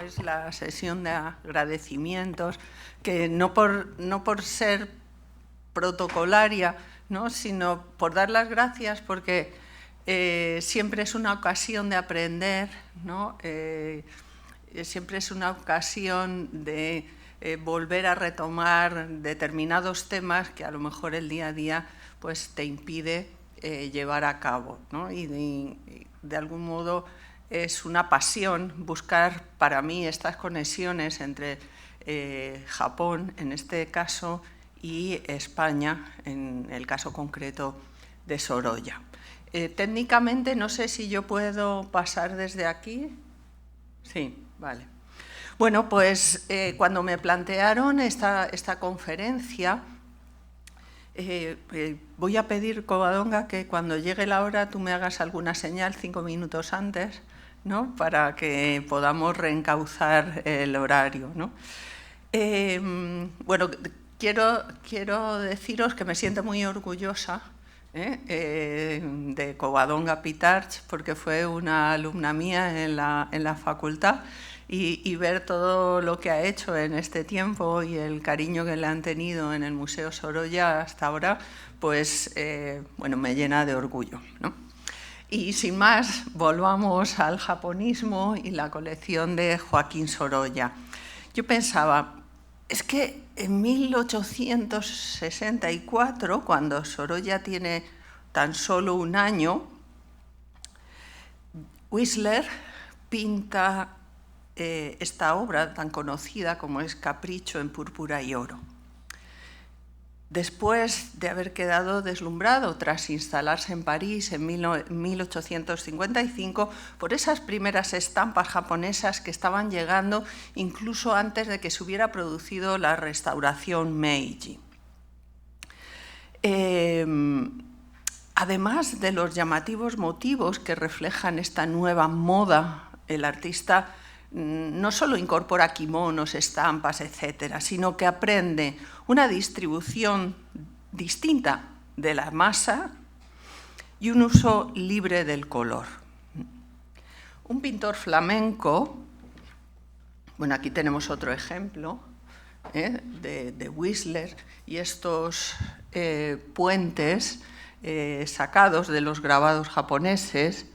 es la sesión de agradecimientos, que no por ser protocolaria, ¿no?, sino por dar las gracias, porque siempre es una ocasión de aprender, ¿no? Siempre es una ocasión de volver a retomar determinados temas que a lo mejor el día a día pues, te impide llevar a cabo, ¿no? Y de algún modo es una pasión buscar para mí estas conexiones entre Japón, en este caso, y España, en el caso concreto de Sorolla. Técnicamente, no sé si yo puedo pasar desde aquí. Sí, vale. Bueno, pues cuando me plantearon esta conferencia, voy a pedir, Covadonga, que cuando llegue la hora tú me hagas alguna señal 5 minutos antes, ¿no?, para que podamos reencauzar el horario, ¿no? Bueno, quiero deciros que me siento muy orgullosa de Covadonga Pitarch, porque fue una alumna mía en la facultad, y ver todo lo que ha hecho en este tiempo y el cariño que le han tenido en el Museo Sorolla hasta ahora, pues bueno, me llena de orgullo, ¿no? Y sin más, volvamos al japonismo y la colección de Joaquín Sorolla. Yo pensaba, es que en 1864, cuando Sorolla tiene tan solo un año, Whistler pinta esta obra tan conocida como es Capricho en púrpura y oro. Después de haber quedado deslumbrado tras instalarse en París en 1855 por esas primeras estampas japonesas que estaban llegando incluso antes de que se hubiera producido la restauración Meiji. Además de los llamativos motivos que reflejan esta nueva moda, el artista no solo incorpora kimonos, estampas, etcétera, sino que aprende una distribución distinta de la masa y un uso libre del color. Un pintor flamenco, bueno, aquí tenemos otro ejemplo de Whistler, y estos puentes sacados de los grabados japoneses,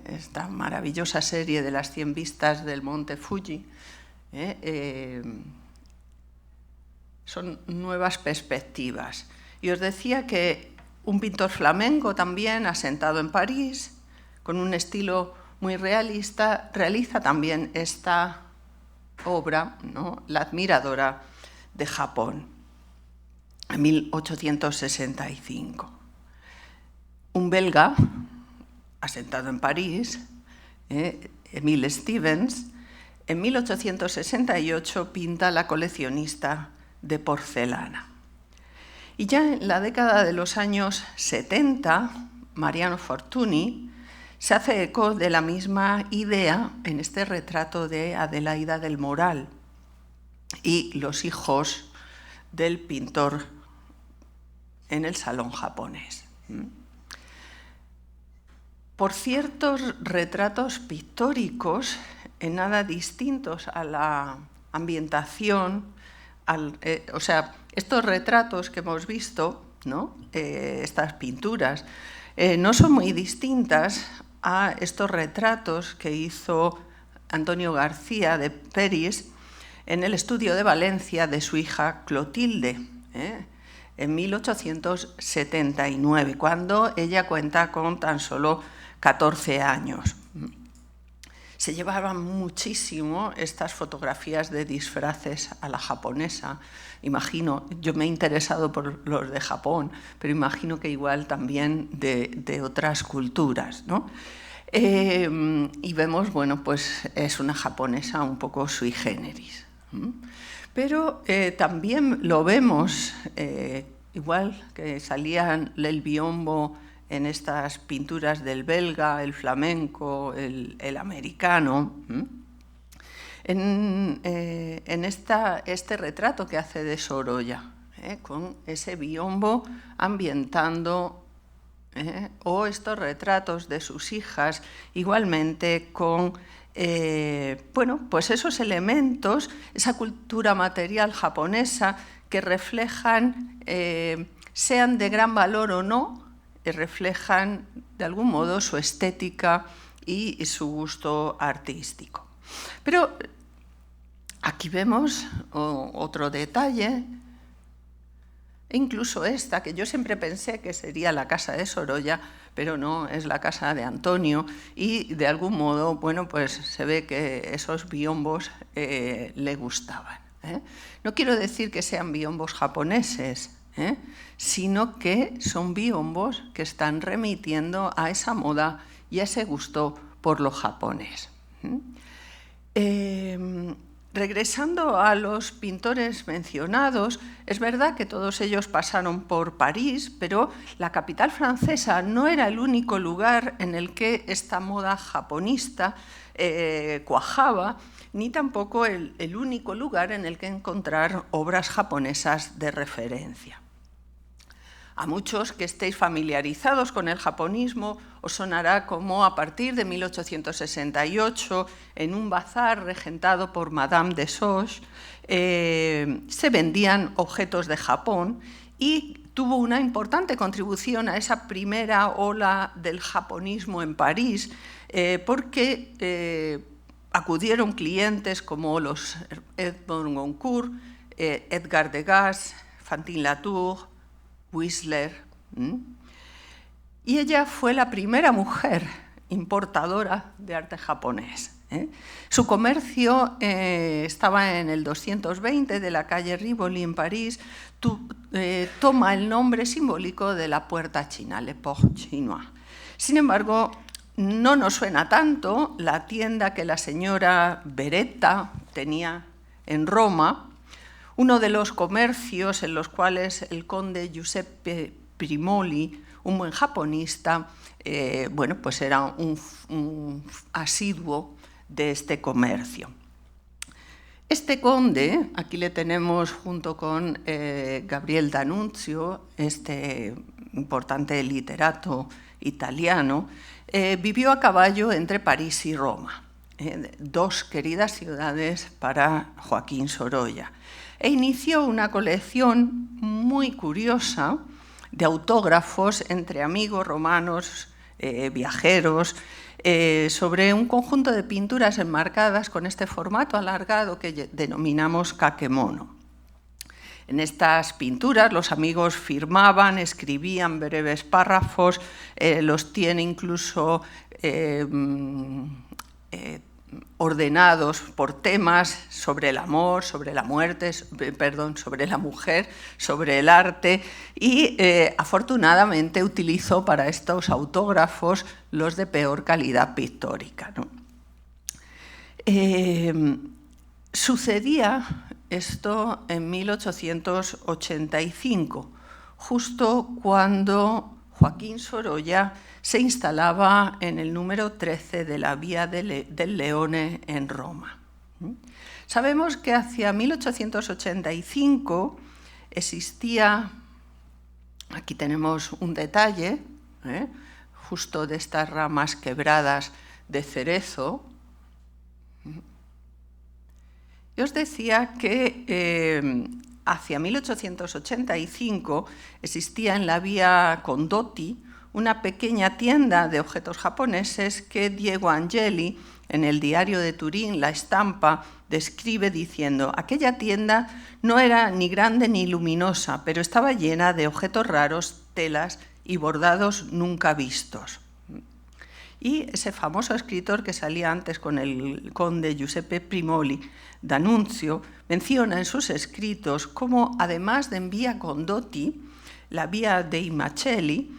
esta maravillosa serie de las 100 vistas del monte Fuji, son nuevas perspectivas. Y os decía que un pintor flamenco también, asentado en París, con un estilo muy realista, realiza también esta obra, ¿no?, La admiradora de Japón, en 1865. Un belga, asentado en París, Emile Stevens, en 1868 pinta La coleccionista de porcelana. Y ya en la década de los años 70, Mariano Fortuny se hace eco de la misma idea en este retrato de Adelaida del Moral y los hijos del pintor en el salón japonés. Por ciertos retratos pictóricos, en nada distintos a la ambientación, o sea, estos retratos que hemos visto, ¿no?, estas pinturas, no son muy distintas a estos retratos que hizo Antonio García de Peris en el estudio de Valencia de su hija Clotilde, en 1879, cuando ella cuenta con tan solo 14 años. Se llevaban muchísimo estas fotografías de disfraces a la japonesa. Imagino, yo me he interesado por los de Japón, pero imagino que igual también de otras culturas, ¿no? Y vemos, bueno, pues es una japonesa un poco sui generis. Pero también lo vemos, igual que salían el biombo en estas pinturas del belga, el flamenco, el americano, en este retrato que hace de Sorolla, con ese biombo ambientando o estos retratos de sus hijas, igualmente con bueno, pues esos elementos, esa cultura material japonesa que reflejan, sean de gran valor o no, reflejan de algún modo su estética y su gusto artístico. Pero aquí vemos otro detalle, e incluso esta, que yo siempre pensé que sería la casa de Sorolla, pero no, es la casa de Antonio, y de algún modo, bueno, pues se ve que esos biombos le gustaban. No quiero decir que sean biombos japoneses, sino que son biombos que están remitiendo a esa moda y a ese gusto por lo japonés. Regresando a los pintores mencionados, es verdad que todos ellos pasaron por París, pero la capital francesa no era el único lugar en el que esta moda japonista cuajaba, ni tampoco el único lugar en el que encontrar obras japonesas de referencia. A muchos que estéis familiarizados con el japonismo os sonará como a partir de 1868, en un bazar regentado por Madame de Sauge, se vendían objetos de Japón y tuvo una importante contribución a esa primera ola del japonismo en París, porque acudieron clientes como los Edmond Goncourt, Edgar Degas, Fantin Latour, Whistler, y ella fue la primera mujer importadora de arte japonés. Su comercio estaba en el 220 de la calle Rivoli en París, toma el nombre simbólico de la puerta china, Le Port Chinois. Sin embargo, no nos suena tanto la tienda que la señora Beretta tenía en Roma, uno de los comercios en los cuales el conde Giuseppe Primoli, un buen japonista, bueno, pues era un asiduo de este comercio. Este conde, aquí le tenemos junto con Gabriel D'Annunzio, este importante literato italiano, vivió a caballo entre París y Roma, dos queridas ciudades para Joaquín Sorolla, e inició una colección muy curiosa de autógrafos entre amigos romanos, viajeros, sobre un conjunto de pinturas enmarcadas con este formato alargado que denominamos kakemono. En estas pinturas los amigos firmaban, escribían breves párrafos, los tiene incluso ordenados por temas sobre el amor, sobre la muerte, perdón, sobre la mujer, sobre el arte, y afortunadamente utilizó para estos autógrafos los de peor calidad pictórica, ¿no? Sucedía esto en 1885, justo cuando Joaquín Sorolla se instalaba en el número 13 de la Vía del Leone en Roma. Sabemos que hacia 1885 existía, aquí tenemos un detalle, justo de estas ramas quebradas de cerezo. Yo os decía que hacia 1885 existía en la Vía Condotti una pequeña tienda de objetos japoneses que Diego Angeli, en el diario de Turín, La Estampa, describe diciendo: aquella tienda no era ni grande ni luminosa, pero estaba llena de objetos raros, telas y bordados nunca vistos. Y ese famoso escritor que salía antes con el conde Giuseppe Primoli, D'Annunzio, menciona en sus escritos cómo, además de en Vía Condotti, la Vía dei Macelli,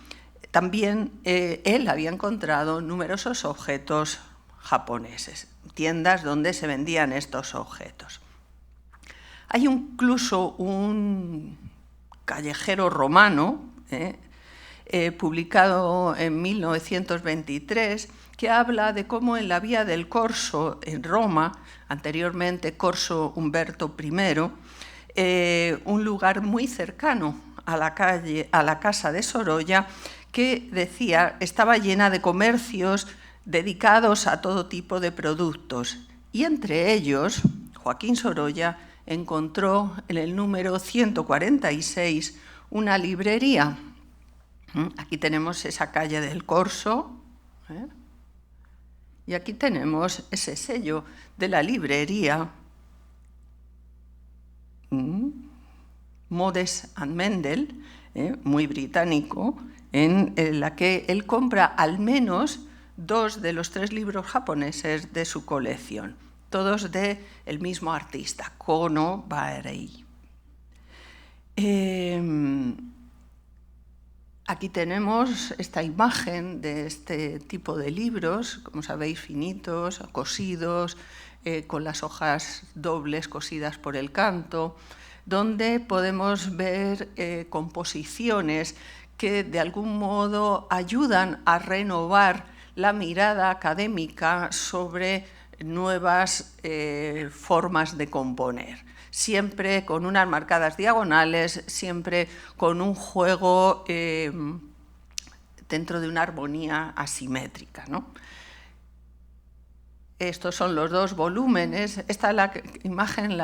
también él había encontrado numerosos objetos japoneses, tiendas donde se vendían estos objetos. Hay incluso un callejero romano, publicado en 1923, que habla de cómo en la Vía del Corso en Roma, anteriormente Corso Umberto I, un lugar muy cercano a la casa de Sorolla, que decía estaba llena de comercios dedicados a todo tipo de productos. Y entre ellos, Joaquín Sorolla encontró en el número 146 una librería. Aquí tenemos esa calle del Corso, y aquí tenemos ese sello de la librería Modes and Mendel, muy británico, en la que él compra al menos 2 de los 3 libros japoneses de su colección, todos del mismo artista, Kono Baerei. Aquí tenemos esta imagen de este tipo de libros, como sabéis, finitos, cosidos, con las hojas dobles cosidas por el canto, donde podemos ver composiciones que de algún modo ayudan a renovar la mirada académica sobre nuevas formas de componer, siempre con unas marcadas diagonales, siempre con un juego dentro de una armonía asimétrica, ¿no? Estos son los 2 volúmenes. Esta la imagen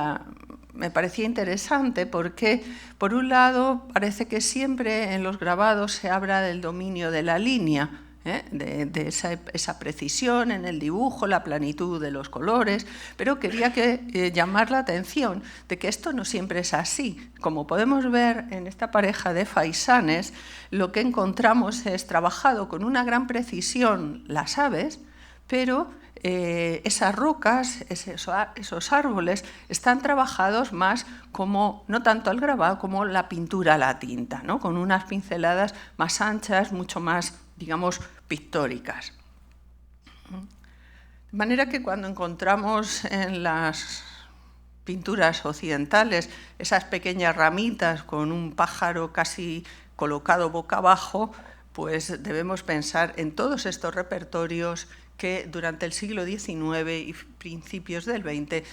me parecía interesante porque, por un lado, parece que siempre en los grabados se habla del dominio de la línea, de esa precisión en el dibujo, la planitud de los colores, pero quería llamar la atención de que esto no siempre es así. Como podemos ver en esta pareja de faisanes, lo que encontramos es trabajado con una gran precisión las aves, pero esas rocas, esos árboles, están trabajados más como, no tanto el grabado, como la pintura a la tinta, ¿no? Con unas pinceladas más anchas, mucho más, digamos, pictóricas. De manera que cuando encontramos en las pinturas occidentales esas pequeñas ramitas con un pájaro casi colocado boca abajo, pues debemos pensar en todos estos repertorios que durante el siglo XIX y principios del XX se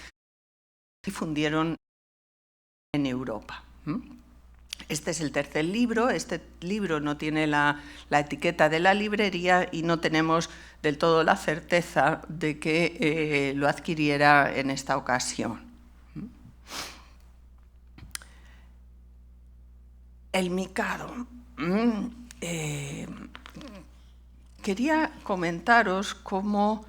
difundieron en Europa. Este es el tercer libro. Este libro no tiene la etiqueta de la librería y no tenemos del todo la certeza de que lo adquiriera en esta ocasión. El Mikado. Quería comentaros cómo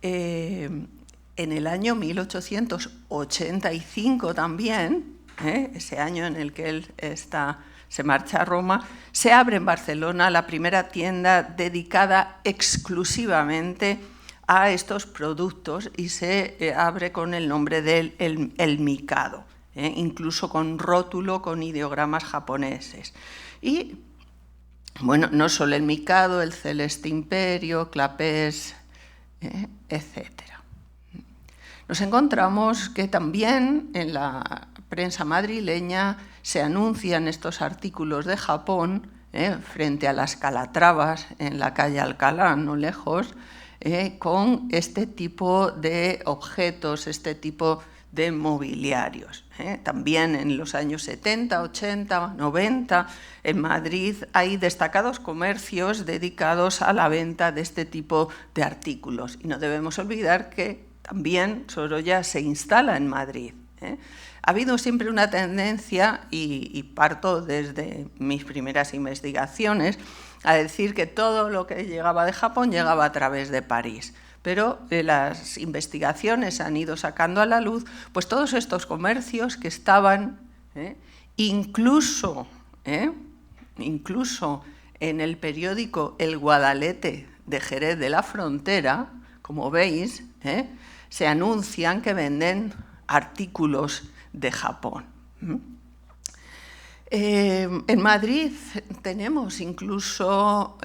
en el año 1885 también, ese año en el que él se marcha a Roma, se abre en Barcelona la primera tienda dedicada exclusivamente a estos productos y se abre con el nombre de El Mikado, incluso con rótulo, con ideogramas japoneses. Y bueno, no solo el Mikado, el Celeste Imperio, Clapés, etc. Nos encontramos que también en la prensa madrileña se anuncian estos artículos de Japón frente a las Calatravas en la calle Alcalá, no lejos, con este tipo de objetos, este tipo de mobiliarios. También en los años 70, 80, 90, en Madrid hay destacados comercios dedicados a la venta de este tipo de artículos. Y no debemos olvidar que también Sorolla se instala en Madrid. Ha habido siempre una tendencia, y parto desde mis primeras investigaciones, a decir que todo lo que llegaba de Japón llegaba a través de París. Pero las investigaciones han ido sacando a la luz pues todos estos comercios que estaban incluso en el periódico El Guadalete de Jerez de la Frontera, como veis, se anuncian que venden artículos de Japón. En Madrid tenemos incluso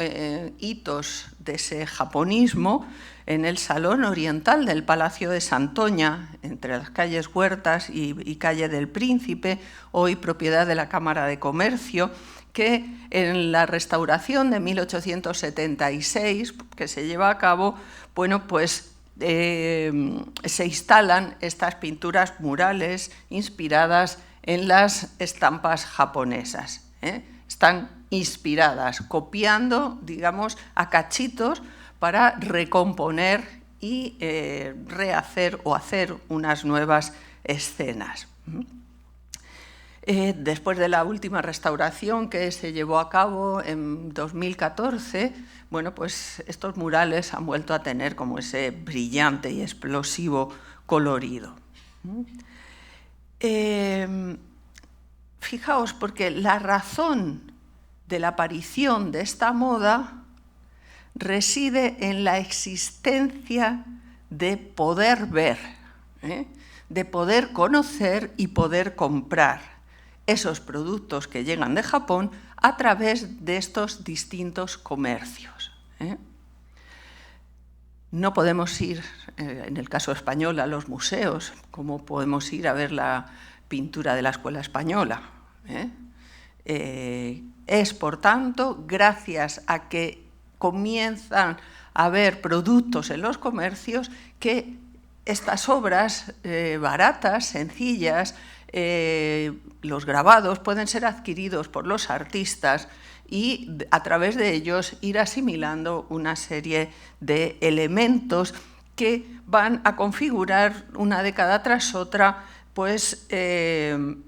hitos de ese japonismo en el Salón Oriental del Palacio de Santoña, entre las calles Huertas y Calle del Príncipe, hoy propiedad de la Cámara de Comercio, que en la restauración de 1876 que se lleva a cabo, bueno, pues se instalan estas pinturas murales inspiradas en las estampas japonesas. están inspiradas, copiando, digamos, a cachitos para recomponer y rehacer o hacer unas nuevas escenas. Después de la última restauración que se llevó a cabo en 2014, bueno, pues estos murales han vuelto a tener como ese brillante y explosivo colorido. Fijaos, porque la razón de la aparición de esta moda reside en la existencia de poder ver, de poder conocer y poder comprar esos productos que llegan de Japón a través de estos distintos comercios. No podemos ir, en el caso español, a los museos, como podemos ir a ver la pintura de la Escuela Española. Es, por tanto, gracias a que comienzan a haber productos en los comercios que estas obras baratas, sencillas, los grabados pueden ser adquiridos por los artistas y a través de ellos ir asimilando una serie de elementos que van a configurar una década tras otra pues, el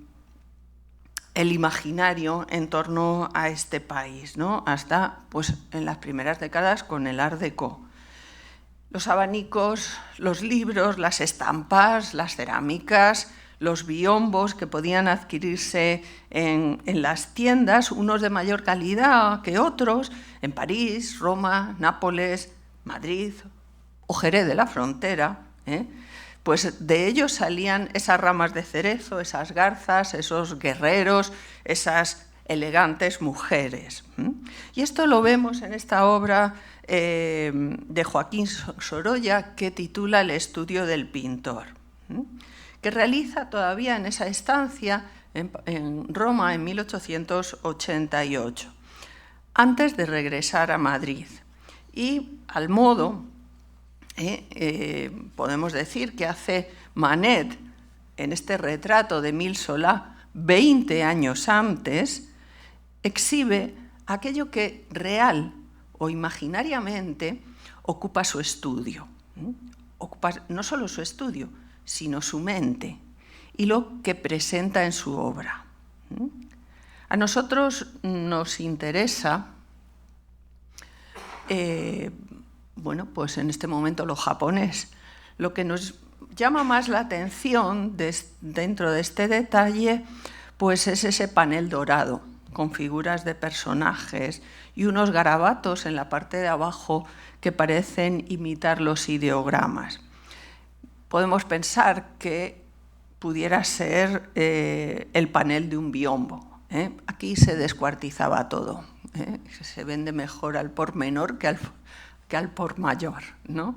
imaginario en torno a este país, ¿no? Hasta pues, en las primeras décadas con el Art Deco. Los abanicos, los libros, las estampas, las cerámicas, los biombos que podían adquirirse en las tiendas, unos de mayor calidad que otros, en París, Roma, Nápoles, Madrid o Jerez de la Frontera, pues de ellos salían esas ramas de cerezo, esas garzas, esos guerreros, esas elegantes mujeres. Y esto lo vemos en esta obra de Joaquín Sorolla que titula El estudio del pintor, que realiza todavía en esa estancia en Roma en 1888, antes de regresar a Madrid. Y al modo, podemos decir que hace Manet en este retrato de Émile Zola 20 años antes, exhibe aquello que real o imaginariamente ocupa su estudio. Ocupa no solo su estudio, sino su mente y lo que presenta en su obra. A nosotros nos interesa, bueno, pues en este momento lo japonés. Lo que nos llama más la atención dentro de este detalle, pues es ese panel dorado con figuras de personajes y unos garabatos en la parte de abajo que parecen imitar los ideogramas. Podemos pensar que pudiera ser el panel de un biombo. Aquí se descuartizaba todo. Se vende mejor al por menor que al por mayor, ¿no?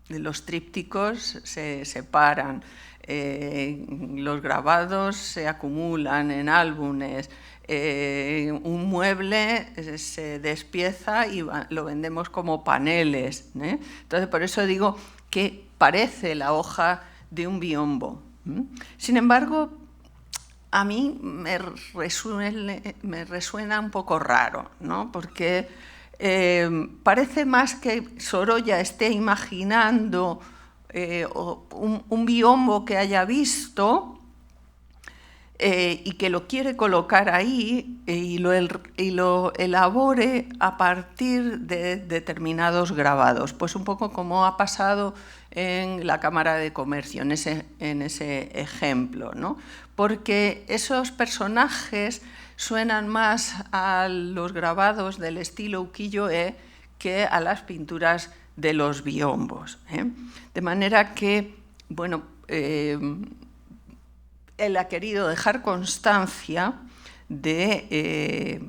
Los trípticos se separan, los grabados se acumulan en álbumes, un mueble se despieza y lo vendemos como paneles. Entonces, por eso digo que parece la hoja de un biombo. Sin embargo, a mí me resuena un poco raro, ¿no? Porque parece más que Sorolla esté imaginando un biombo que haya visto y que lo quiere colocar ahí y lo elabore a partir de determinados grabados. Pues un poco como ha pasado en la Cámara de Comercio, en ese ejemplo, ¿no? Porque esos personajes suenan más a los grabados del estilo ukiyo-e que a las pinturas de los biombos. De manera que, bueno, él ha querido dejar constancia de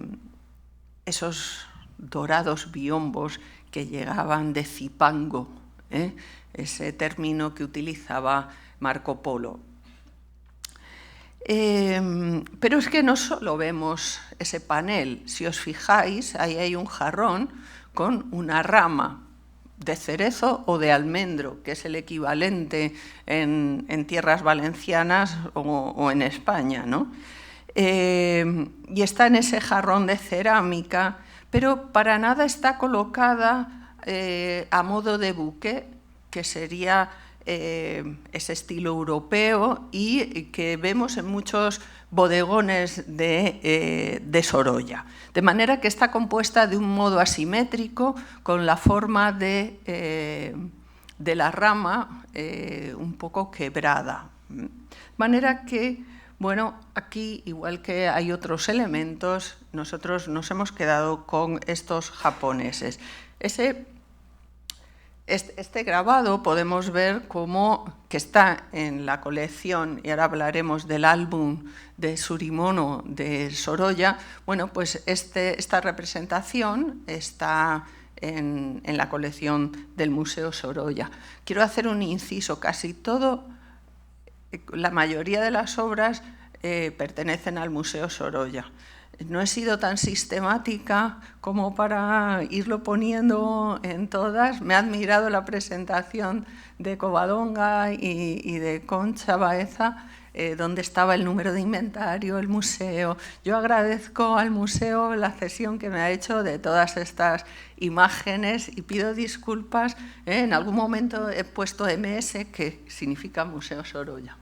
esos dorados biombos que llegaban de Zipango, ese término que utilizaba Marco Polo. Pero es que no solo vemos ese panel. Si os fijáis, ahí hay un jarrón con una rama de cerezo o de almendro, que es el equivalente en tierras valencianas o en España, ¿no? y está en ese jarrón de cerámica, pero para nada está colocada a modo de buque, que sería ese estilo europeo y que vemos en muchos bodegones de Sorolla. De manera que está compuesta de un modo asimétrico, con la forma de la rama un poco quebrada. De manera que, bueno, aquí, igual que hay otros elementos, nosotros nos hemos quedado con estos japoneses. Este grabado podemos ver cómo que está en la colección, y ahora hablaremos del álbum de Surimono de Sorolla. Bueno, pues esta representación está en la colección del Museo Sorolla. Quiero hacer un inciso: casi la mayoría de las obras pertenecen al Museo Sorolla. No he sido tan sistemática como para irlo poniendo en todas. Me ha admirado la presentación de Covadonga y de Concha Baeza, donde estaba el número de inventario, el museo. Yo agradezco al museo la cesión que me ha hecho de todas estas imágenes y pido disculpas. En algún momento he puesto MS, que significa Museo Sorolla.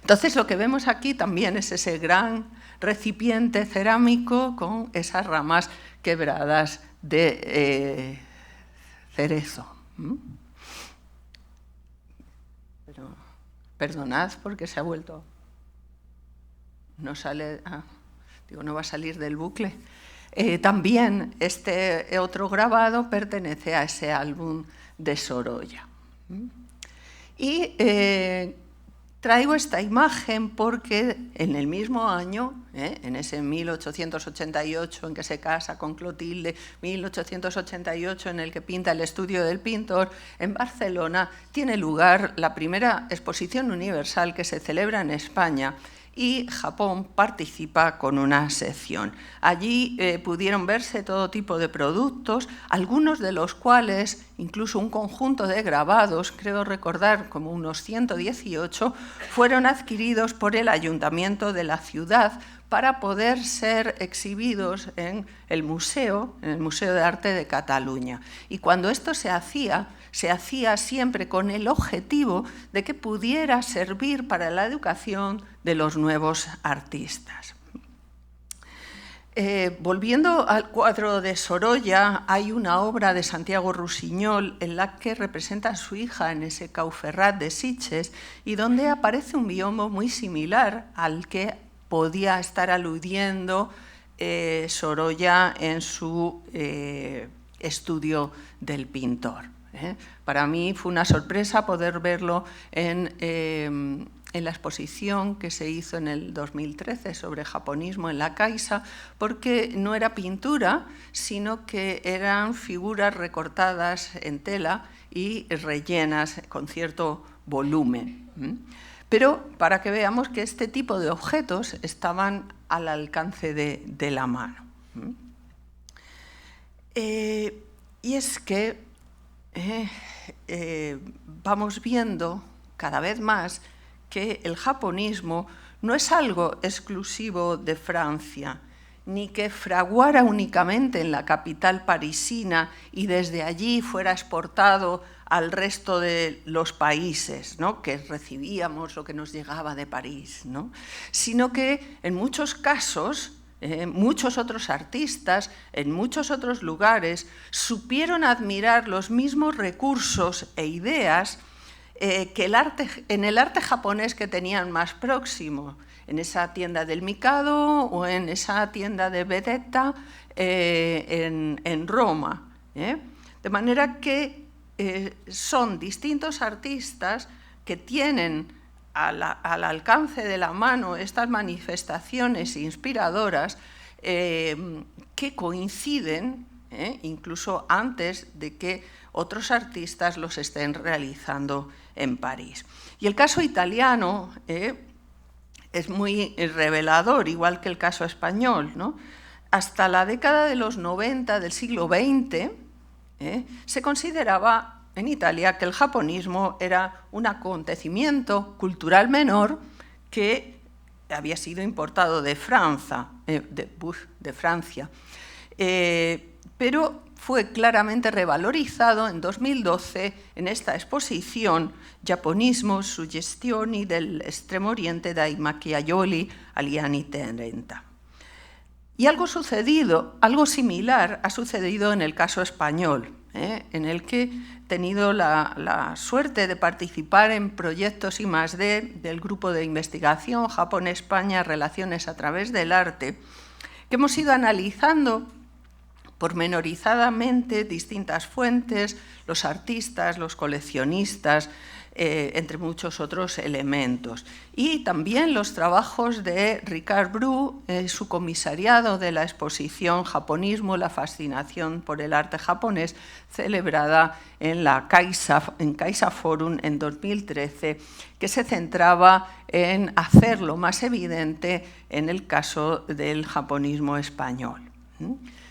Entonces, lo que vemos aquí también es ese gran recipiente cerámico con esas ramas quebradas de cerezo. Pero, perdonad porque se ha vuelto... No sale... no va a salir del bucle. También este otro grabado pertenece a ese álbum de Sorolla. Y traigo esta imagen porque en el mismo año, en ese 1888 en que se casa con Clotilde, 1888 en el que pinta el estudio del pintor, en Barcelona tiene lugar la primera exposición universal que se celebra en España, y Japón participa con una sección. Allí pudieron verse todo tipo de productos, algunos de los cuales, incluso un conjunto de grabados, creo recordar como unos 118, fueron adquiridos por el ayuntamiento de la ciudad para poder ser exhibidos en el Museo de Arte de Cataluña. Y cuando esto se hacía siempre con el objetivo de que pudiera servir para la educación de los nuevos artistas. Volviendo al cuadro de Sorolla, hay una obra de Santiago Rusiñol en la que representa a su hija en ese Cauferrat de Sitges y donde aparece un biombo muy similar al que podía estar aludiendo Sorolla en su estudio del pintor. Para mí fue una sorpresa poder verlo en la exposición que se hizo en el 2013 sobre japonismo en la Caixa, porque no era pintura, sino que eran figuras recortadas en tela y rellenas con cierto volumen. Pero para que veamos que este tipo de objetos estaban al alcance de la mano. Y es que vamos viendo cada vez más que el japonismo no es algo exclusivo de Francia, ni que fraguara únicamente en la capital parisina y desde allí fuera exportado al resto de los países, ¿no?, que recibíamos lo que nos llegaba de París, ¿no?, sino que en muchos casos muchos otros artistas en muchos otros lugares supieron admirar los mismos recursos e ideas que en el arte japonés que tenían más próximo, en esa tienda del Mikado o en esa tienda de Vedetta en Roma. De manera que son distintos artistas que tienen al alcance de la mano estas manifestaciones inspiradoras que coinciden incluso antes de que otros artistas los estén realizando en París. Y el caso italiano es muy revelador, igual que el caso español, ¿no? Hasta la década de los 90 del siglo XX se consideraba en Italia que el japonismo era un acontecimiento cultural menor que había sido importado de Francia, pero fue claramente revalorizado en 2012 en esta exposición Giapponismo, suggestioni dell'Estremo Oriente dai Macchiaioli agli anni 30. Y algo similar ha sucedido en el caso español, en el que he tenido la suerte de participar en proyectos I+D del grupo de investigación Japón-España, Relaciones a través del arte, que hemos ido analizando pormenorizadamente distintas fuentes, los artistas, los coleccionistas, entre muchos otros elementos. Y también los trabajos de Ricard Bru, su comisariado de la exposición Japonismo, la fascinación por el arte japonés, celebrada en la Caixa Forum en 2013, que se centraba en hacerlo más evidente en el caso del japonismo español.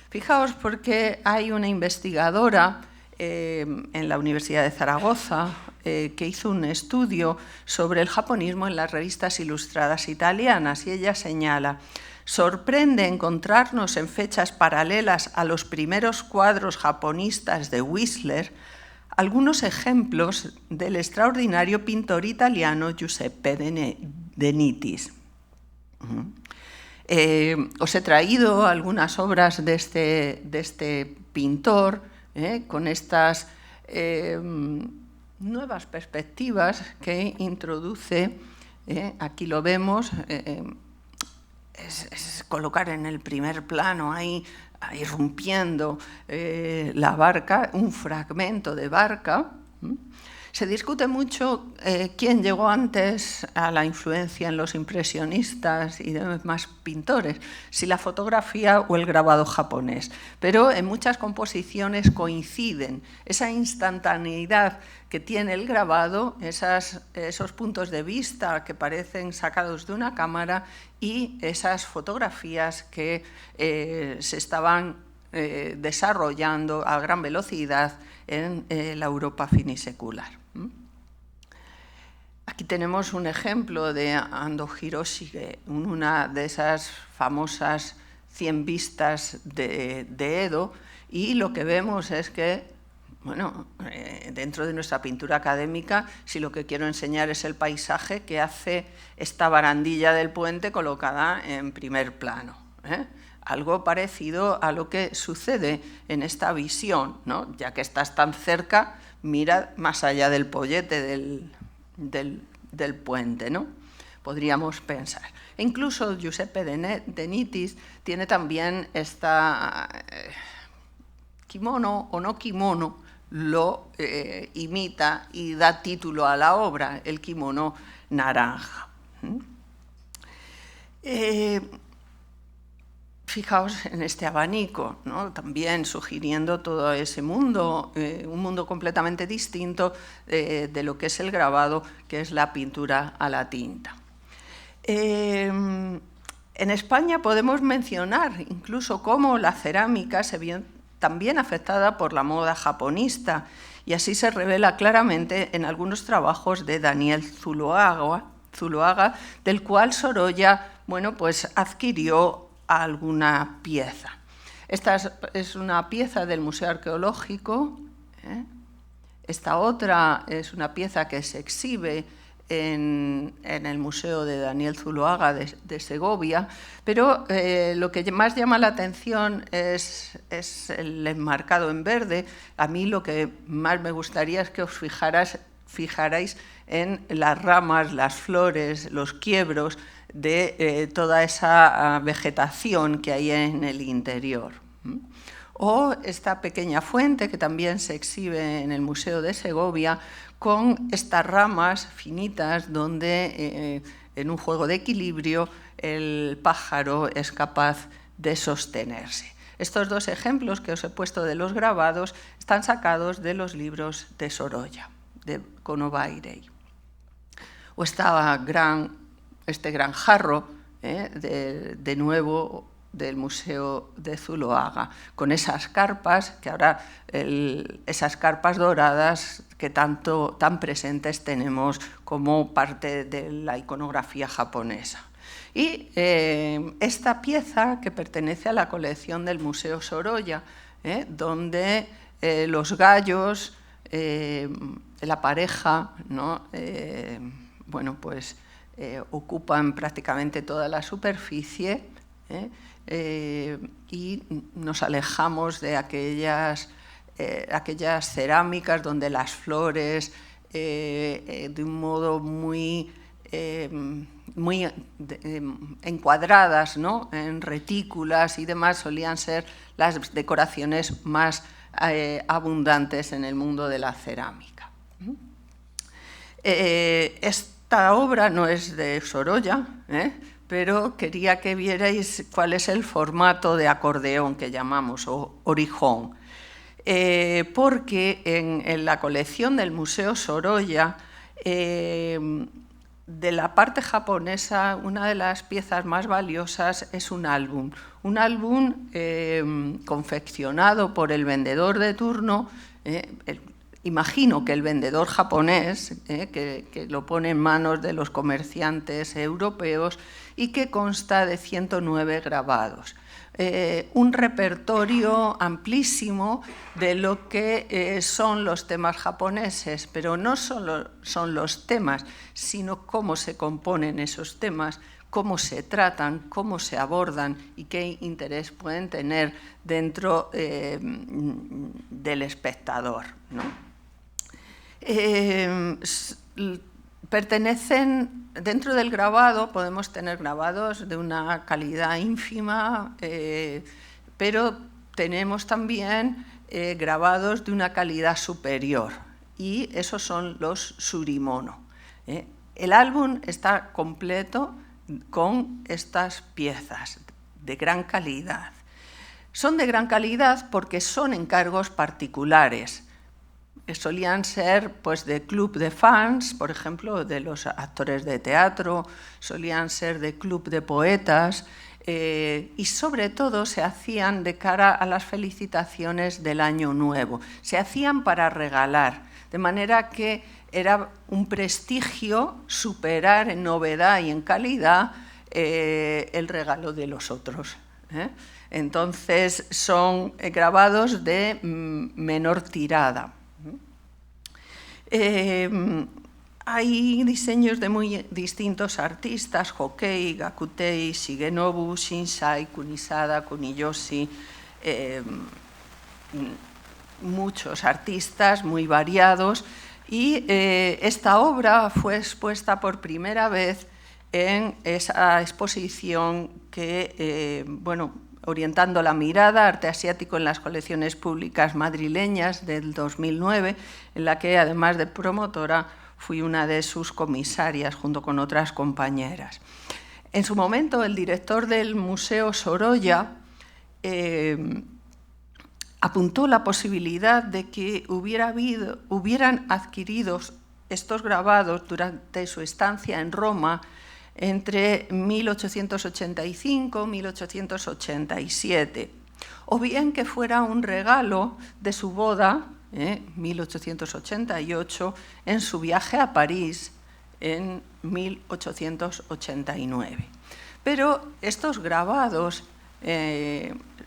Fijaos, porque hay una investigadora en la Universidad de Zaragoza que hizo un estudio sobre el japonismo en las revistas ilustradas italianas, y ella señala: sorprende encontrarnos en fechas paralelas a los primeros cuadros japonistas de Whistler algunos ejemplos del extraordinario pintor italiano Giuseppe De Nittis. Os he traído algunas obras de este pintor con estas nuevas perspectivas que introduce. Aquí lo vemos, es colocar en el primer plano, ahí irrumpiendo la barca, un fragmento de barca. Se discute mucho quién llegó antes a la influencia en los impresionistas y demás pintores, si la fotografía o el grabado japonés. Pero en muchas composiciones coinciden esa instantaneidad que tiene el grabado, esos puntos de vista que parecen sacados de una cámara, y esas fotografías que se estaban desarrollando a gran velocidad en la Europa finisecular. Aquí tenemos un ejemplo de Ando Hiroshige, una de esas famosas 100 vistas de Edo, y lo que vemos es que, bueno, dentro de nuestra pintura académica, si lo que quiero enseñar es el paisaje que hace esta barandilla del puente colocada en primer plano, algo parecido a lo que sucede en esta visión, ¿no? Ya que estás tan cerca, mira más allá del pollete del puente, ¿no? Podríamos pensar. E incluso Giuseppe De Nittis tiene también esta kimono o no kimono, lo imita y da título a la obra, el kimono naranja. Fijaos en este abanico, ¿no? También sugiriendo todo ese mundo, un mundo completamente distinto de lo que es el grabado, que es la pintura a la tinta. En España podemos mencionar incluso cómo la cerámica se vio también afectada por la moda japonista, y así se revela claramente en algunos trabajos de Daniel Zuloaga, del cual Sorolla, bueno, pues adquirió alguna pieza. Esta es una pieza del Museo Arqueológico. Esta otra es una pieza que se exhibe en el Museo de Daniel Zuloaga de Segovia, pero lo que más llama la atención es el enmarcado en verde. A mí lo que más me gustaría es que os fijarais en las ramas, las flores, los quiebros de toda esa vegetación que hay en el interior. O esta pequeña fuente que también se exhibe en el Museo de Segovia, con estas ramas finitas donde en un juego de equilibrio el pájaro es capaz de sostenerse. Estos dos ejemplos que os he puesto de los grabados están sacados de los libros de Sorolla, de Konobairei. O este gran jarro, de nuevo, del Museo de Zuloaga, con esas carpas, que ahora esas carpas doradas que tan presentes tenemos como parte de la iconografía japonesa. Y esta pieza, que pertenece a la colección del Museo Sorolla, donde los gallos, la pareja, ¿no? Bueno, pues ocupan prácticamente toda la superficie, y nos alejamos de aquellas cerámicas donde las flores, de un modo muy encuadradas, ¿no? En retículas y demás, solían ser las decoraciones más abundantes en el mundo de la cerámica. Esta obra no es de Sorolla, pero quería que vierais cuál es el formato de acordeón que llamamos, o orijón, porque en la colección del Museo Sorolla, de la parte japonesa, una de las piezas más valiosas es un álbum confeccionado por el vendedor de turno. Imagino que el vendedor japonés, que lo pone en manos de los comerciantes europeos, y que consta de 109 grabados. Un repertorio amplísimo de lo que son los temas japoneses, pero no solo son los temas, sino cómo se componen esos temas, cómo se tratan, cómo se abordan y qué interés pueden tener dentro del espectador, ¿no? Pertenecen, dentro del grabado podemos tener grabados de una calidad ínfima, pero tenemos también grabados de una calidad superior, y esos son los surimono. El álbum está completo con estas piezas de gran calidad. Son de gran calidad porque son encargos particulares. Solían ser, pues, de club de fans, por ejemplo, de los actores de teatro, solían ser de club de poetas, y sobre todo se hacían de cara a las felicitaciones del Año Nuevo. Se hacían para regalar, de manera que era un prestigio superar en novedad y en calidad el regalo de los otros. Entonces son grabados de menor tirada. Hay diseños de muy distintos artistas: Hokei, Gakutei, Shigenobu, Shinsai, Kunisada, Kuniyoshi, muchos artistas muy variados, y esta obra fue expuesta por primera vez en esa exposición que, bueno, Orientando la mirada, arte asiático en las colecciones públicas madrileñas, del 2009, en la que, además de promotora, fui una de sus comisarias junto con otras compañeras. En su momento, el director del Museo Sorolla apuntó la posibilidad de que hubieran adquirido estos grabados durante su estancia en Roma entre 1885 y 1887, o bien que fuera un regalo de su boda, 1888, en su viaje a París en 1889. Pero estos grabados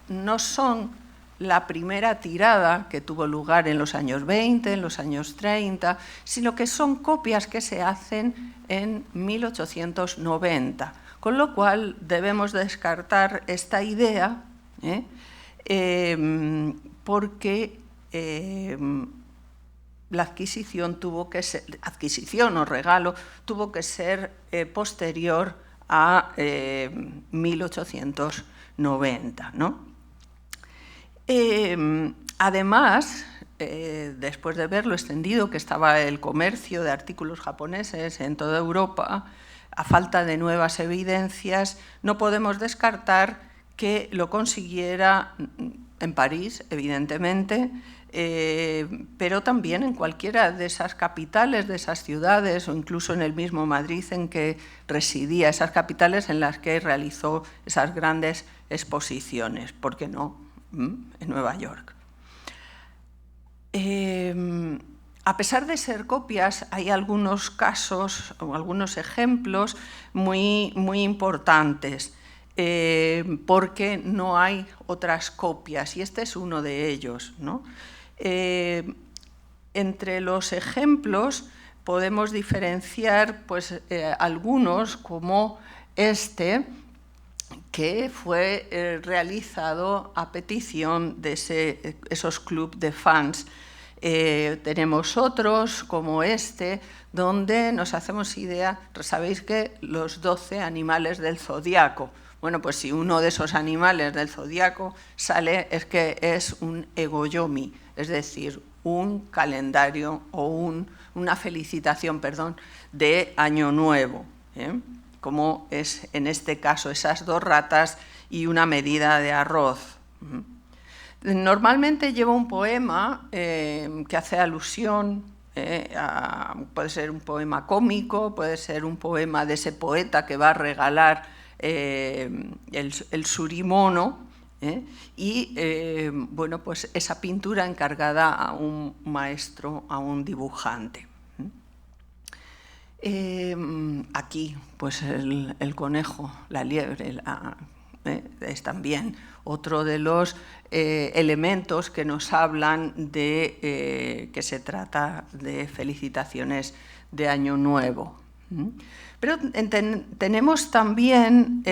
no son la primera tirada que tuvo lugar en los años 20, en los años 30, sino que son copias que se hacen en 1890, con lo cual debemos descartar esta idea, porque la adquisición o regalo tuvo que ser posterior a 1890, ¿no? Además, después de ver lo extendido que estaba el comercio de artículos japoneses en toda Europa, a falta de nuevas evidencias, no podemos descartar que lo consiguiera en París, evidentemente, pero también en cualquiera de esas capitales, de esas ciudades, o incluso en el mismo Madrid en que residía, esas capitales en las que realizó esas grandes exposiciones, ¿por qué no?, en Nueva York. A pesar de ser copias, hay algunos casos o algunos ejemplos muy importantes, porque no hay otras copias, y este es uno de ellos, ¿no? Entre los ejemplos podemos diferenciar pues, algunos, como este, que fue realizado a petición de esos clubes de fans. Tenemos otros, como este, donde nos hacemos idea, sabéis que los 12 animales del zodiaco. Bueno, pues si uno de esos animales del zodiaco sale, es que es un egoyomi, es decir, un calendario o una felicitación, perdón, de Año Nuevo, como es en este caso esas 2 ratas y una medida de arroz. Normalmente lleva un poema que hace alusión, puede ser un poema cómico, puede ser un poema de ese poeta que va a regalar el surimono, y bueno, pues esa pintura encargada a un maestro, a un dibujante. Aquí, pues el conejo, la liebre, es también otro de los elementos que nos hablan de que se trata de felicitaciones de Año Nuevo. Pero tenemos también,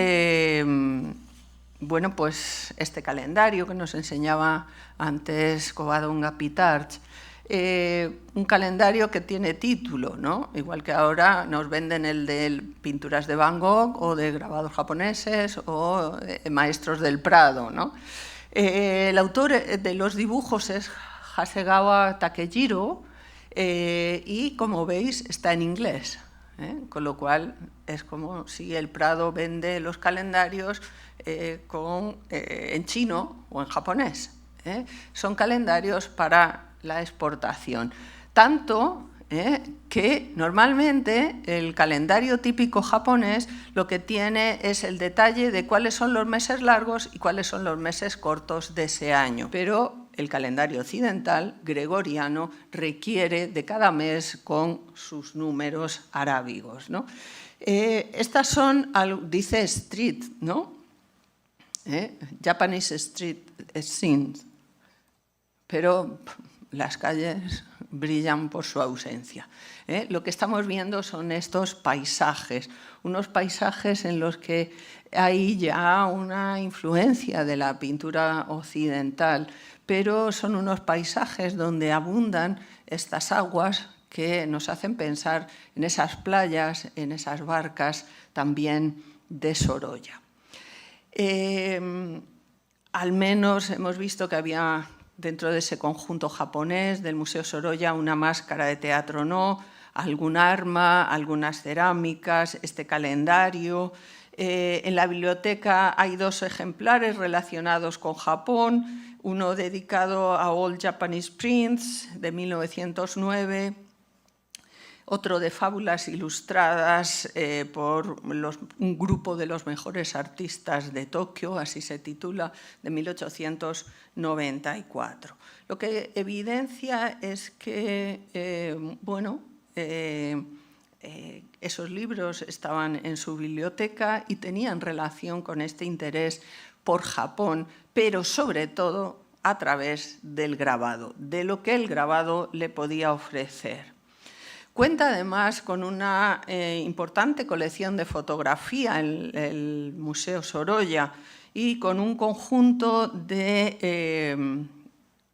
bueno, pues este calendario que nos enseñaba antes Covadonga Pitarch, un calendario que tiene título, ¿no? Igual que ahora nos venden el de pinturas de Van Gogh o de grabados japoneses o maestros del Prado, ¿no? El autor de los dibujos es Hasegawa Takejiro, y como veis está en inglés, con lo cual es como si el Prado vende los calendarios en chino o en japonés. Son calendarios para la exportación, tanto que normalmente el calendario típico japonés lo que tiene es el detalle de cuáles son los meses largos y cuáles son los meses cortos de ese año, pero el calendario occidental gregoriano requiere de cada mes con sus números arábigos, ¿no? Estas son, dice Street, ¿no? Japanese Street Scenes, pero las calles brillan por su ausencia. Lo que estamos viendo son estos paisajes, unos paisajes en los que hay ya una influencia de la pintura occidental, pero son unos paisajes donde abundan estas aguas que nos hacen pensar en esas playas, en esas barcas también de Sorolla. Al menos hemos visto que había dentro de ese conjunto japonés del Museo Sorolla una máscara de teatro no, algún arma, algunas cerámicas, este calendario. En la biblioteca hay 2 ejemplares relacionados con Japón, uno dedicado a All Japanese Prints de 1909, otro de fábulas ilustradas por un grupo de los mejores artistas de Tokio, así se titula, de 1894. Lo que evidencia es que, bueno, esos libros estaban en su biblioteca y tenían relación con este interés por Japón, pero sobre todo a través del grabado, de lo que el grabado le podía ofrecer. Cuenta además con una importante colección de fotografía en el Museo Sorolla y con un conjunto de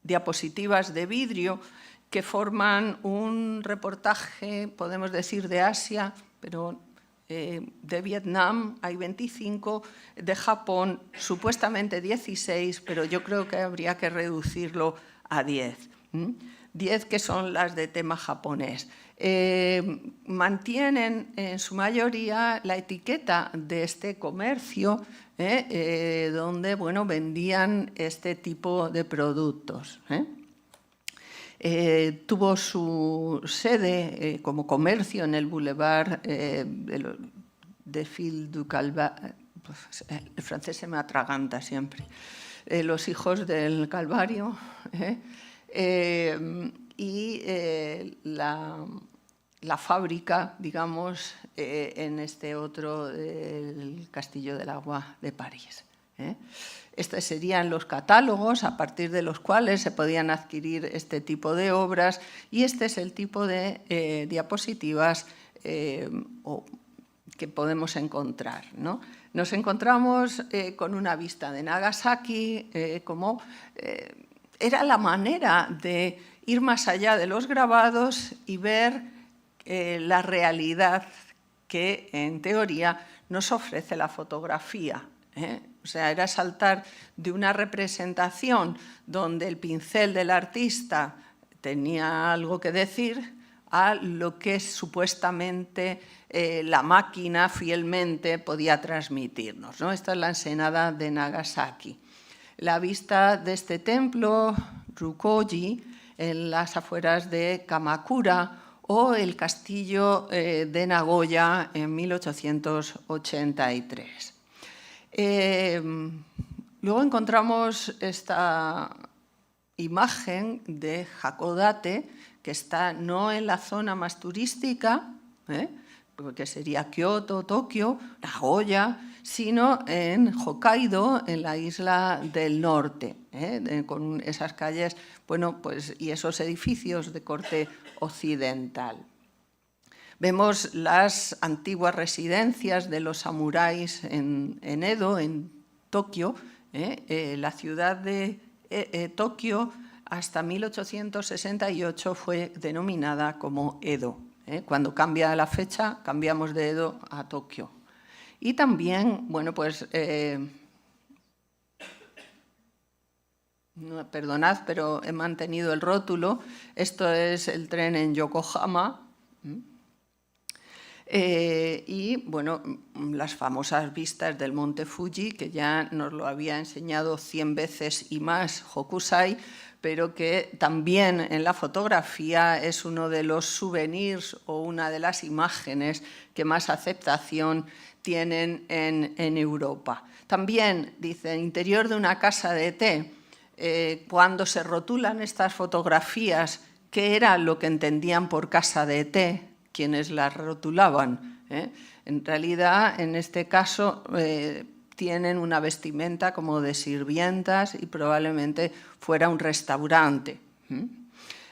diapositivas de vidrio que forman un reportaje, podemos decir, de Asia, pero de Vietnam hay 25, de Japón supuestamente 16, pero yo creo que habría que reducirlo a 10. 10 que son las de tema japonés. Mantienen en su mayoría la etiqueta de este comercio, donde bueno, vendían este tipo de productos. Tuvo su sede como comercio en el Boulevard de Fil du Calvaire. El francés se me atraganta siempre. Los hijos del Calvario. y la fábrica, digamos, en este otro, el Castillo del Agua de París. Estos serían los catálogos a partir de los cuales se podían adquirir este tipo de obras, y este es el tipo de diapositivas que podemos encontrar, ¿no? Nos encontramos con una vista de Nagasaki, como era la manera de ir más allá de los grabados y ver la realidad que, en teoría, nos ofrece la fotografía. O sea, era saltar de una representación donde el pincel del artista tenía algo que decir a lo que supuestamente la máquina fielmente podía transmitirnos, ¿no? Esta es la ensenada de Nagasaki. La vista de este templo, Rukoji, en las afueras de Kamakura, o el castillo de Nagoya en 1883. Luego encontramos esta imagen de Hakodate, que está no en la zona más turística, que sería Kioto, Tokio, Nagoya, sino en Hokkaido, en la isla del norte, con esas calles, bueno, pues, y esos edificios de corte occidental. Vemos las antiguas residencias de los samuráis en Edo, en Tokio. La ciudad de Tokio hasta 1868 fue denominada como Edo. Cuando cambia la fecha, cambiamos de Edo a Tokio. Y también, bueno, pues, perdonad, pero he mantenido el rótulo. Esto es el tren en Yokohama. Y, bueno, las famosas vistas del monte Fuji, que ya nos lo había enseñado 100 veces y más Hokusai, pero que también en la fotografía es uno de los souvenirs o una de las imágenes que más aceptación tienen en Europa. También, dice, interior de una casa de té, cuando se rotulan estas fotografías, ¿qué era lo que entendían por casa de té quienes las rotulaban? En realidad, en este caso, tienen una vestimenta como de sirvientas y probablemente fuera un restaurante.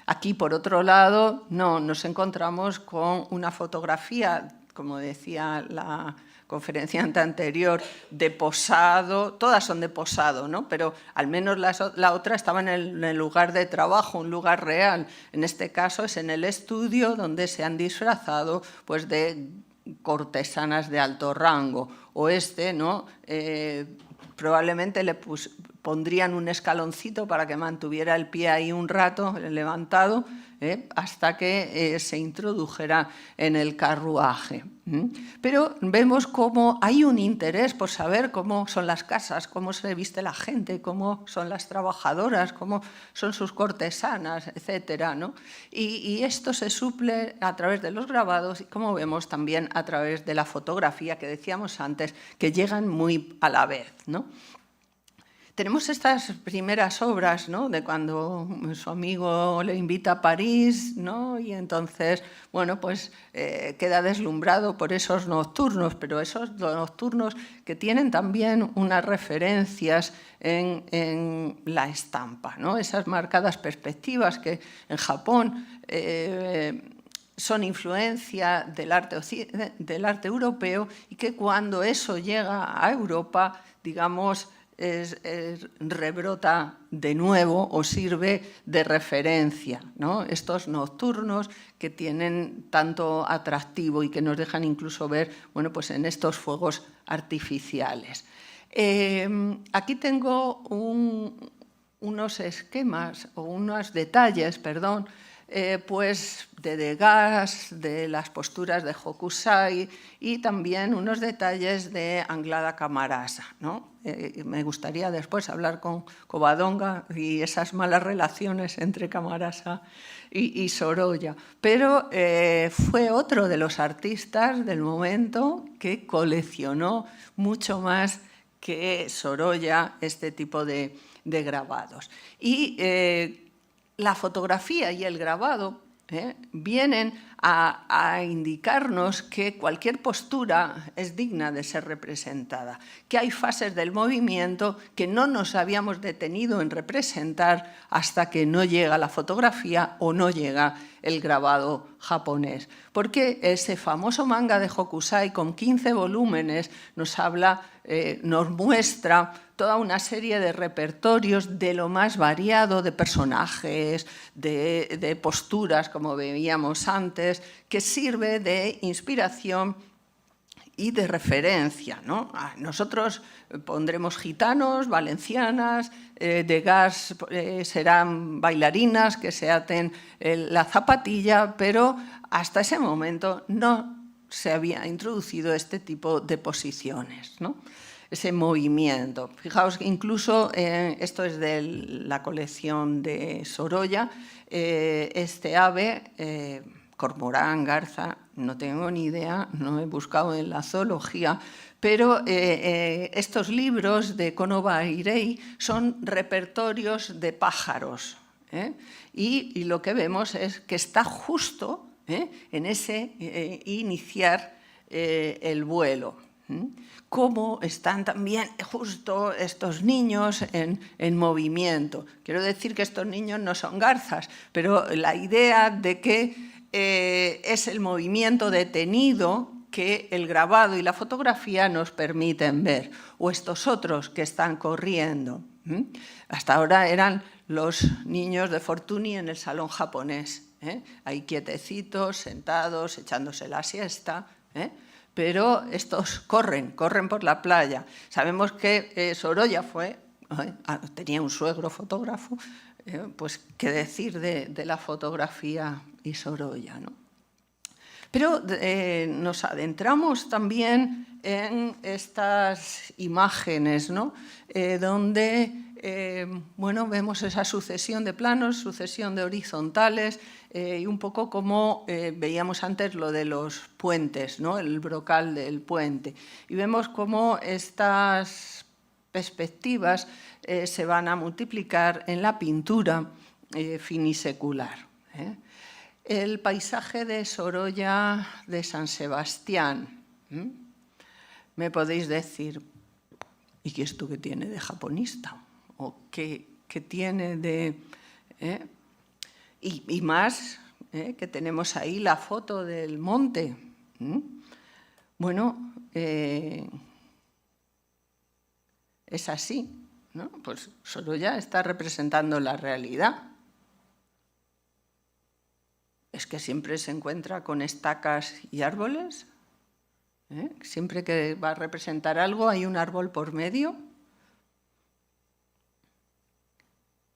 Aquí, por otro lado, no, nos encontramos con una fotografía, como decía la conferenciante anterior, de posado. Todas son de posado, ¿no? Pero al menos la otra estaba en el lugar de trabajo, un lugar real. En este caso es en el estudio, donde se han disfrazado, pues, de cortesanas de alto rango. O ¿no? Probablemente le pondrían un escaloncito para que mantuviera el pie ahí un rato levantado, hasta que se introdujera en el carruaje. Pero vemos cómo hay un interés por saber cómo son las casas, cómo se viste la gente, cómo son las trabajadoras, cómo son sus cortesanas, etcétera, ¿no? Y esto se suple a través de los grabados y, como vemos, también a través de la fotografía que decíamos antes, que llegan muy a la vez, ¿no? Tenemos estas primeras obras, ¿no? De cuando su amigo le invita a París, ¿no? Y entonces, bueno, pues queda deslumbrado por esos nocturnos, pero esos nocturnos que tienen también unas referencias en la estampa, ¿no? Esas marcadas perspectivas que en Japón son influencia del arte europeo, y que cuando eso llega a Europa, digamos, rebrota de nuevo o sirve de referencia, ¿no? Estos nocturnos que tienen tanto atractivo y que nos dejan incluso ver, bueno, pues en estos fuegos artificiales. Aquí tengo unos esquemas o unos detalles, perdón, pues de Degas, de las posturas de Hokusai, y también unos detalles de Anglada Camarasa, ¿no? Me gustaría después hablar con Covadonga y esas malas relaciones entre Camarasa y Sorolla, pero fue otro de los artistas del momento que coleccionó mucho más que Sorolla este tipo de grabados. Y la fotografía y el grabado vienen a indicarnos que cualquier postura es digna de ser representada, que hay fases del movimiento que no nos habíamos detenido en representar hasta que no llega la fotografía o no llega el grabado japonés. Porque ese famoso manga de Hokusai con 15 volúmenes nos habla, nos muestra toda una serie de repertorios de lo más variado, de personajes, de posturas, como veíamos antes, que sirve de inspiración y de referencia, ¿no? Nosotros pondremos gitanos, valencianas, de gas serán bailarinas que se aten la zapatilla, pero hasta ese momento no se había introducido este tipo de posiciones, ¿no? Ese movimiento. Fijaos que incluso, esto es de la colección de Sorolla, este ave, cormorán, garza, no tengo ni idea, no he buscado en la zoología, pero estos libros de Konoba Irei son repertorios de pájaros, y lo que vemos es que está justo en ese iniciar el vuelo. Cómo están también justo estos niños en movimiento. Quiero decir que estos niños no son garzas, pero la idea de que es el movimiento detenido que el grabado y la fotografía nos permiten ver, o estos otros que están corriendo. Hasta ahora eran los niños de Fortuny en el salón japonés, ahí quietecitos, sentados, echándose la siesta, pero estos corren por la playa. Sabemos que Sorolla tenía un suegro fotógrafo, pues qué decir de la fotografía y Sorolla, ¿no? Pero nos adentramos también en estas imágenes, ¿no? Donde bueno, vemos esa sucesión de planos, sucesión de horizontales, y un poco como veíamos antes lo de los puentes, ¿no? El brocal del puente. Y vemos cómo estas perspectivas se van a multiplicar en la pintura finisecular. El paisaje de Sorolla de San Sebastián. Me podéis decir, ¿y qué esto que tiene de japonista? ¿O qué tiene de...? Y más, que tenemos ahí la foto del monte. Bueno, es así, ¿no? Pues Sorolla está representando la realidad. Es que siempre se encuentra con estacas y árboles. Siempre que va a representar algo hay un árbol por medio.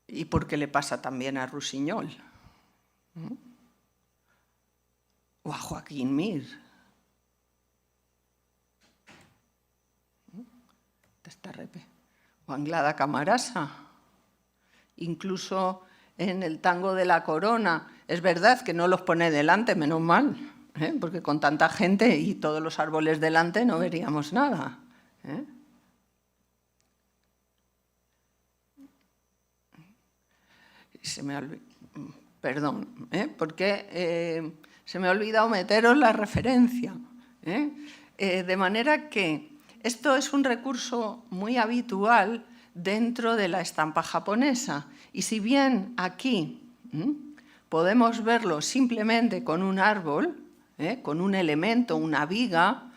¿Y por qué le pasa también a Rusiñol? O a Joaquín Mir. O a Anglada Camarasa. Incluso en el tango de la Corona. Es verdad que no los pone delante, menos mal, porque con tanta gente y todos los árboles delante no veríamos nada. Perdón, porque se me ha olvidado meteros la referencia. De manera que esto es un recurso muy habitual dentro de la estampa japonesa. Y si bien aquí podemos verlo simplemente con un árbol, con un elemento, una viga,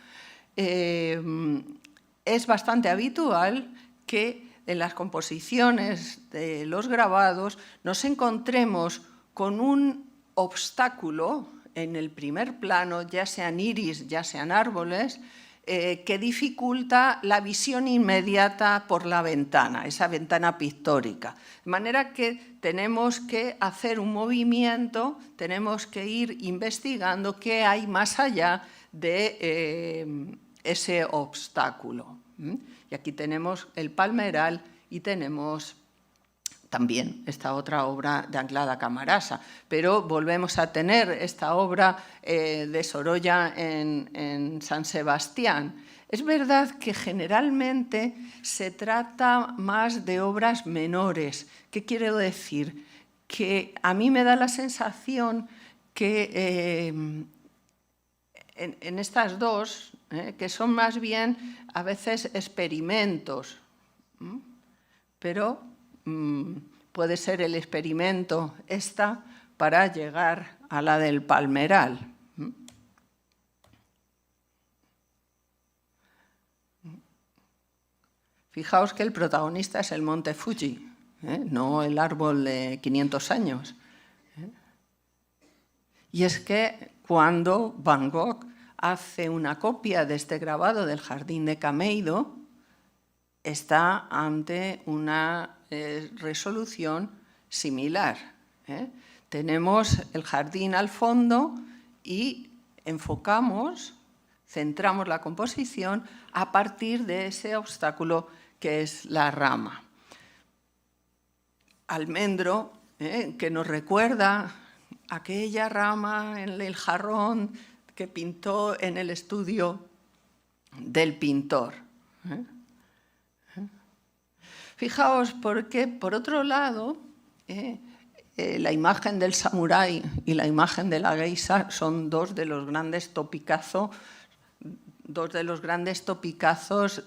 es bastante habitual que en las composiciones de los grabados nos encontremos con un obstáculo en el primer plano, ya sean iris, ya sean árboles, que dificulta la visión inmediata por la ventana, esa ventana pictórica. De manera que tenemos que hacer un movimiento, tenemos que ir investigando qué hay más allá de ese obstáculo. Y aquí tenemos el palmeral y tenemos también esta otra obra de Anglada Camarasa, pero volvemos a tener esta obra de Sorolla en San Sebastián. Es verdad que generalmente se trata más de obras menores. ¿Qué quiero decir? que a mí me da la sensación que en estas dos, que son más bien a veces experimentos, pero puede ser el experimento esta para llegar a la del Palmeral. Fijaos que el protagonista es el monte Fuji, no el árbol de 500 años. Y es que cuando Van Gogh hace una copia de este grabado del Jardín de Cameido, está ante una resolución similar. Tenemos el jardín al fondo y centramos la composición a partir de ese obstáculo que es la rama. Almendro, que nos recuerda aquella rama en el jarrón que pintó en el estudio del pintor. Fijaos, porque por otro lado, la imagen del samurái y la imagen de la geisha son dos de los grandes topicazos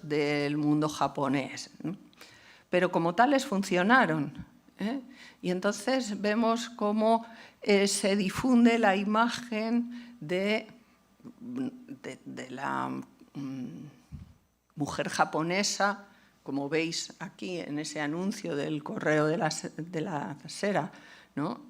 del mundo japonés. Pero como tales funcionaron. Y entonces vemos cómo se difunde la imagen de la mujer japonesa, como veis aquí en ese anuncio del correo de la sera, ¿no?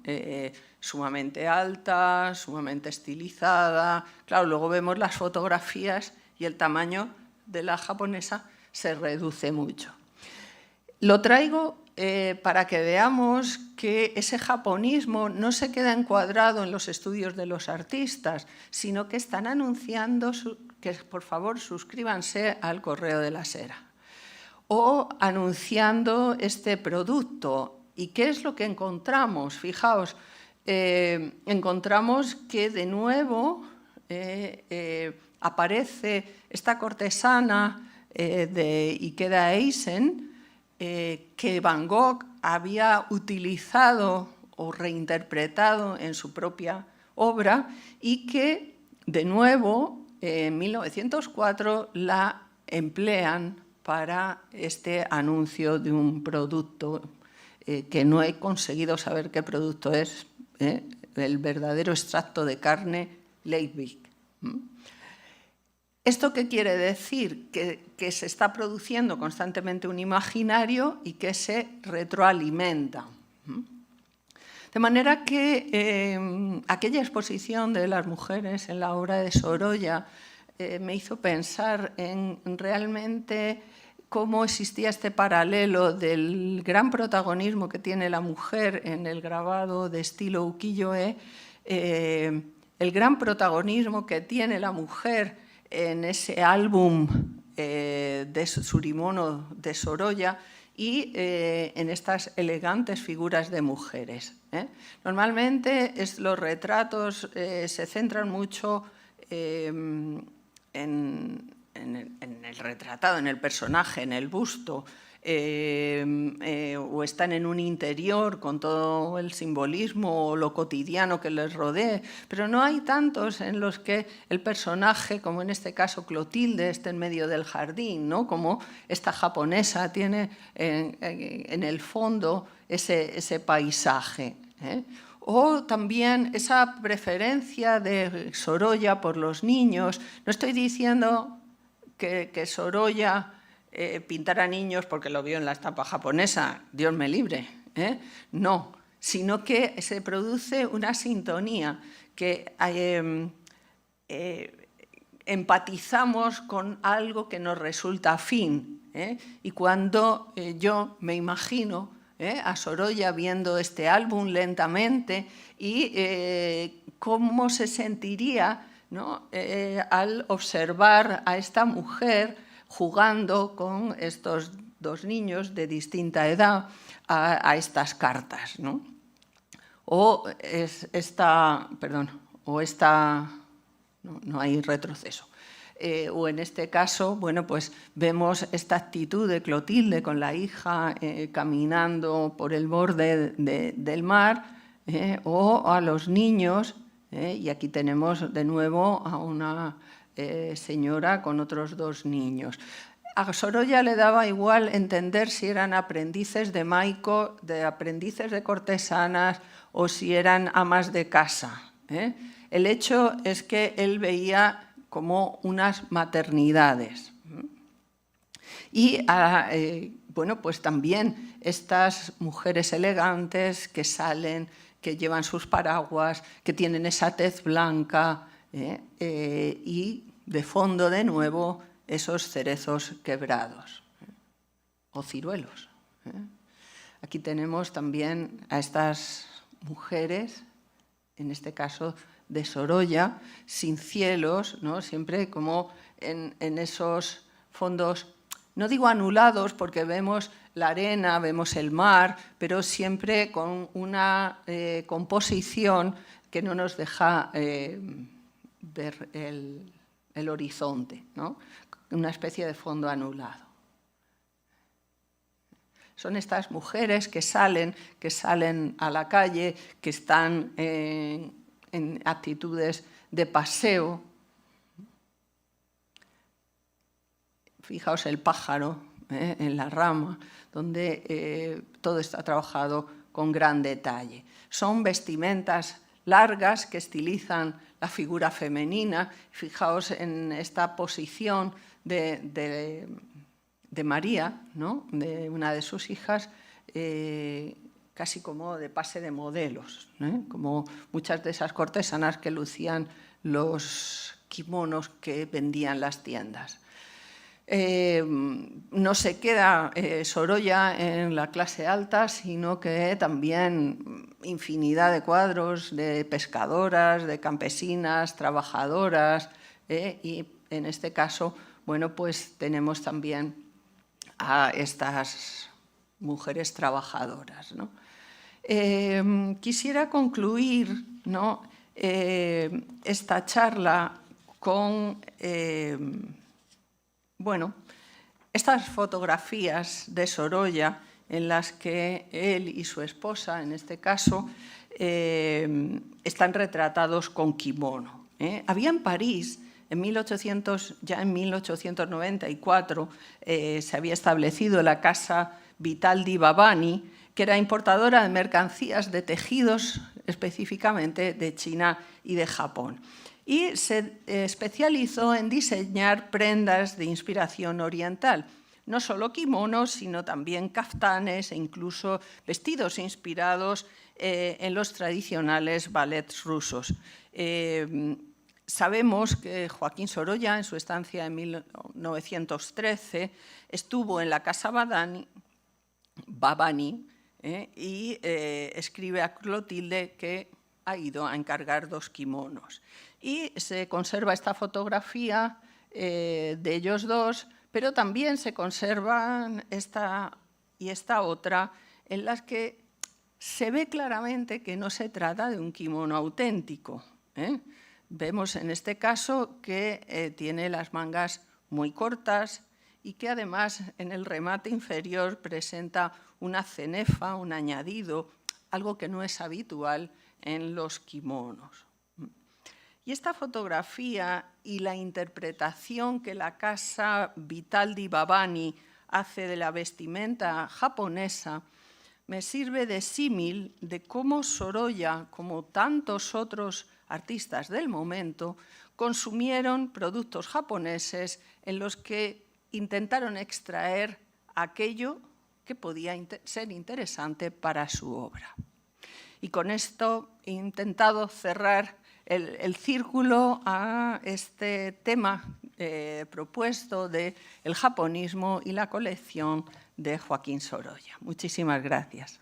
Sumamente alta, sumamente estilizada. Claro, luego vemos las fotografías y el tamaño de la japonesa se reduce mucho. Lo traigo para que veamos que ese japonismo no se queda encuadrado en los estudios de los artistas, sino que están anunciando que, por favor, suscríbanse al correo de la sera, o anunciando este producto. ¿Y qué es lo que encontramos? Fijaos, encontramos que de nuevo aparece esta cortesana de Ikeda Eisen, que Van Gogh había utilizado o reinterpretado en su propia obra y que, de nuevo, en 1904 la emplean para este anuncio de un producto que no he conseguido saber qué producto es, el verdadero extracto de carne Leibig. ¿Esto qué quiere decir? Que se está produciendo constantemente un imaginario y que se retroalimenta. De manera que aquella exposición de las mujeres en la obra de Sorolla me hizo pensar en realmente cómo existía este paralelo del gran protagonismo que tiene la mujer en el grabado de estilo ukiyo-e, el gran protagonismo que tiene la mujer en ese álbum de Tsurimono de Sorolla y en estas elegantes figuras de mujeres. Normalmente los retratos se centran mucho en el retratado, en el personaje, en el busto, o están en un interior con todo el simbolismo o lo cotidiano que les rodee, pero no hay tantos en los que el personaje, como en este caso Clotilde, esté en medio del jardín, ¿no? Como esta japonesa tiene en el fondo ese paisaje. O también esa preferencia de Sorolla por los niños. No estoy diciendo que Sorolla pintara niños porque lo vio en la estampa japonesa, Dios me libre, no, sino que se produce una sintonía, que empatizamos con algo que nos resulta afín, y cuando yo me imagino a Sorolla viendo este álbum lentamente y cómo se sentiría, ¿no? Al observar a esta mujer jugando con estos dos niños de distinta edad a estas cartas, ¿no? No hay retroceso. o en este caso, bueno, pues vemos esta actitud de Clotilde con la hija caminando por el borde del mar, o a los niños, y aquí tenemos de nuevo a una señora con otros 2 niños. A Sorolla le daba igual entender si eran aprendices de maico, aprendices de cortesanas o si eran amas de casa. El hecho es que él veía como unas maternidades. Y bueno, pues también estas mujeres elegantes que salen, que llevan sus paraguas, que tienen esa tez blanca, y de fondo de nuevo esos cerezos quebrados o ciruelos. Aquí tenemos también a estas mujeres, en este caso de Sorolla, sin cielos, ¿no? Siempre como en esos fondos, no digo anulados porque vemos la arena, vemos el mar, pero siempre con una composición que no nos deja ver el horizonte, ¿no? Una especie de fondo anulado. Son estas mujeres que salen a la calle, que están en actitudes de paseo. Fijaos el pájaro en la rama, donde todo está trabajado con gran detalle. Son vestimentas largas que estilizan la figura femenina. Fijaos en esta posición de María, ¿no? De una de sus hijas, casi como de pase de modelos, como muchas de esas cortesanas que lucían los kimonos que vendían las tiendas. No se queda Sorolla en la clase alta, sino que también infinidad de cuadros de pescadoras, de campesinas, trabajadoras, y en este caso, bueno, pues tenemos también a estas mujeres trabajadoras, ¿no? Quisiera concluir, ¿no?, esta charla con bueno, estas fotografías de Sorolla en las que él y su esposa, en este caso, están retratados con kimono. Había en París, ya en 1894, se había establecido la casa Vitaldi Babani, que era importadora de mercancías de tejidos, específicamente de China y de Japón. Y se especializó en diseñar prendas de inspiración oriental, no solo kimonos, sino también kaftanes e incluso vestidos inspirados en los tradicionales ballets rusos. Sabemos que Joaquín Sorolla, en su estancia en 1913, estuvo en la casa Babani, y escribe a Clotilde que ha ido a encargar 2 kimonos. Y se conserva esta fotografía de ellos 2, pero también se conservan esta y esta otra, en las que se ve claramente que no se trata de un kimono auténtico. Vemos en este caso que tiene las mangas muy cortas y que además en el remate inferior presenta una cenefa, un añadido, algo que no es habitual en los kimonos. Y esta fotografía y la interpretación que la casa Vitaldi Babani hace de la vestimenta japonesa me sirve de símil de cómo Sorolla, como tantos otros artistas del momento, consumieron productos japoneses en los que intentaron extraer aquello que podía ser interesante para su obra. Y con esto he intentado cerrar el círculo a este tema propuesto del japonismo y la colección de Joaquín Sorolla. Muchísimas gracias.